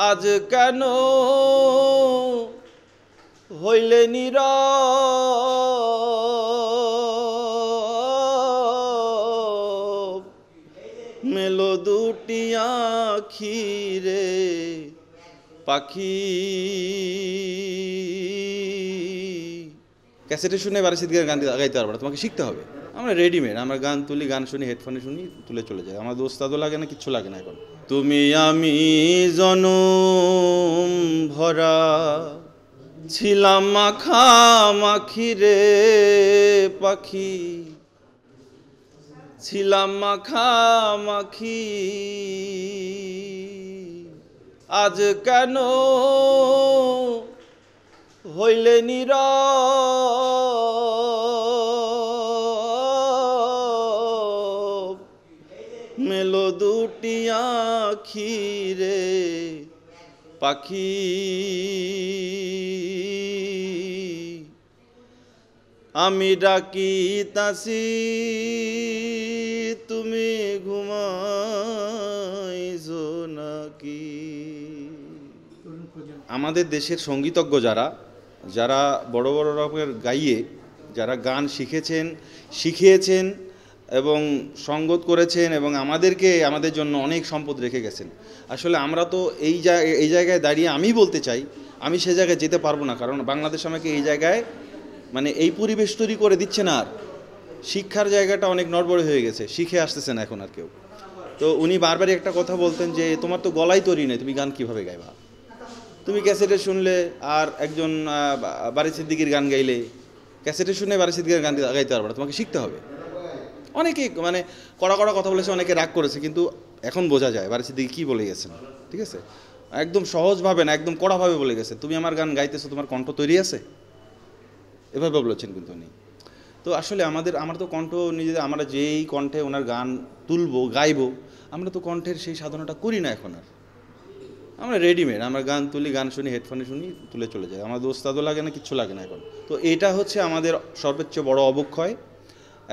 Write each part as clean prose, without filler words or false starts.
আজ কেন হইলে নীরব মেলো দুটি আখি রে পাখি। ক্যাসেটে শুনে বারিশিদ গান গাইতে পারবো না, তোমাকে শিখতে হবে। আমরা রেডিমেড, আমরা গান তুলি, গান শুনি, হেডফোনে শুনি, তুলে চলে যাই। আমার দোস্তাদও লাগে না, কিচ্ছু লাগে না এখন। তুমি আমি জনম ভরা ছিলাম মাখামাখি রে পাখি, ছিলাম মাখামাখি। আজ কেন হইলে নীরব মেলো দুটি আখি রে পাখি। আমি ডাকিতাছি তুমি ঘুমাইছো নাকি। আমাদের দেশের সঙ্গীতজ্ঞ যারা বড় বড় রকমের গাইয়ে, যারা গান শিখিয়েছেন এবং সঙ্গত করেছেন এবং আমাদের জন্য অনেক সম্পদ রেখে গেছেন। আসলে আমরা তো এই জায়গায় দাঁড়িয়ে আমি বলতে চাই, আমি সে জায়গায় যেতে পারবো না, কারণ বাংলাদেশ আমাকে এই জায়গায় মানে এই পরিবেশ তৈরি করে দিচ্ছে না। আর শিক্ষার জায়গাটা অনেক নড়বড়ে হয়ে গেছে, শিখে আসতেছে না এখন আর কেউ। তো উনি বারবারই একটা কথা বলতেন যে তোমার তো গলায় তৈরি নেই, তুমি গান কীভাবে গাইবা? তুমি ক্যাসেটে শুনলে আর একজন বারিশ সিদ্দিকীর গান গাইলে, ক্যাসেটে শুনে বারিশ সিদ্দিকীর গান গাইতে পারবে না, তোমাকে শিখতে হবে। অনেকে মানে কড়া কথা বলেছে, অনেকে রাগ করেছে, কিন্তু এখন বোঝা যায় বারিশ সিদ্দিকী কী বলে গেছেন। ঠিক আছে, একদম সহজভাবে না, একদম কড়াভাবে বলে গেছে, তুমি আমার গান গাইতেছো, তোমার কণ্ঠ তৈরি আছে, এভাবে বলেছেন কিন্তু উনি। তো আসলে আমার তো কণ্ঠ নিজেদের, আমরা যেই কণ্ঠে ওনার গান তুলবো গাইবো, আমরা তো কণ্ঠের সেই সাধনাটা করি না এখন আর। আমরা রেডিমেড, আমরা গান তুলি, গান শুনি, হেডফোনে শুনি, তুলে চলে যাই। আমার দোস্তাদও লাগে না, কিচ্ছু লাগে না এখন। তো এটা হচ্ছে আমাদের সর্বোচ্চ বড় অবক্ষয়।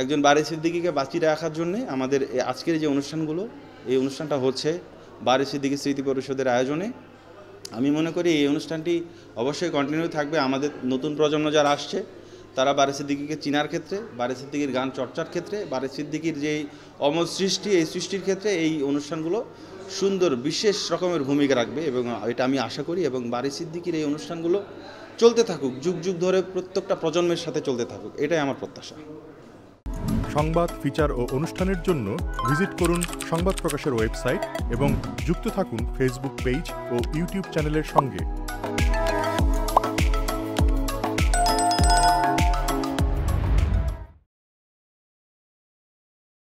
একজন বারিশ সিদ্দিকীকে বাঁচিয়ে রাখার জন্যে আমাদের আজকের যে অনুষ্ঠানগুলো, এই অনুষ্ঠানটা হচ্ছে বারিশ সিদ্দিকী স্মৃতি পরিষদের আয়োজনে। আমি মনে করি এই অনুষ্ঠানটি অবশ্যই কন্টিনিউ থাকবে। আমাদের নতুন প্রজন্ম যারা আসছে, তারা বারিশ সিদ্দিকীকে চিনার ক্ষেত্রে, বারিশ সিদ্দিকীর গান চর্চার ক্ষেত্রে, বারিশ সিদ্দিকীর যেই অমর সৃষ্টি, এই সৃষ্টির ক্ষেত্রে এই অনুষ্ঠানগুলো সুন্দর বিশেষ রকমের ভূমিকা রাখবে এবং এটা আমি আশা করি। এবং বারিশ সিদ্দিকীর এই অনুষ্ঠানগুলো চলতে থাকুক, যুগ যুগ ধরে প্রত্যেকটা প্রজন্মের সাথে চলতে থাকুক, এটাই আমার প্রত্যাশা। সংবাদ, ফিচার ও অনুষ্ঠানের জন্য ভিজিট করুন সংবাদ প্রকাশের ওয়েবসাইট এবং যুক্ত থাকুন ফেসবুক পেজ ও ইউটিউব চ্যানেলের সঙ্গে।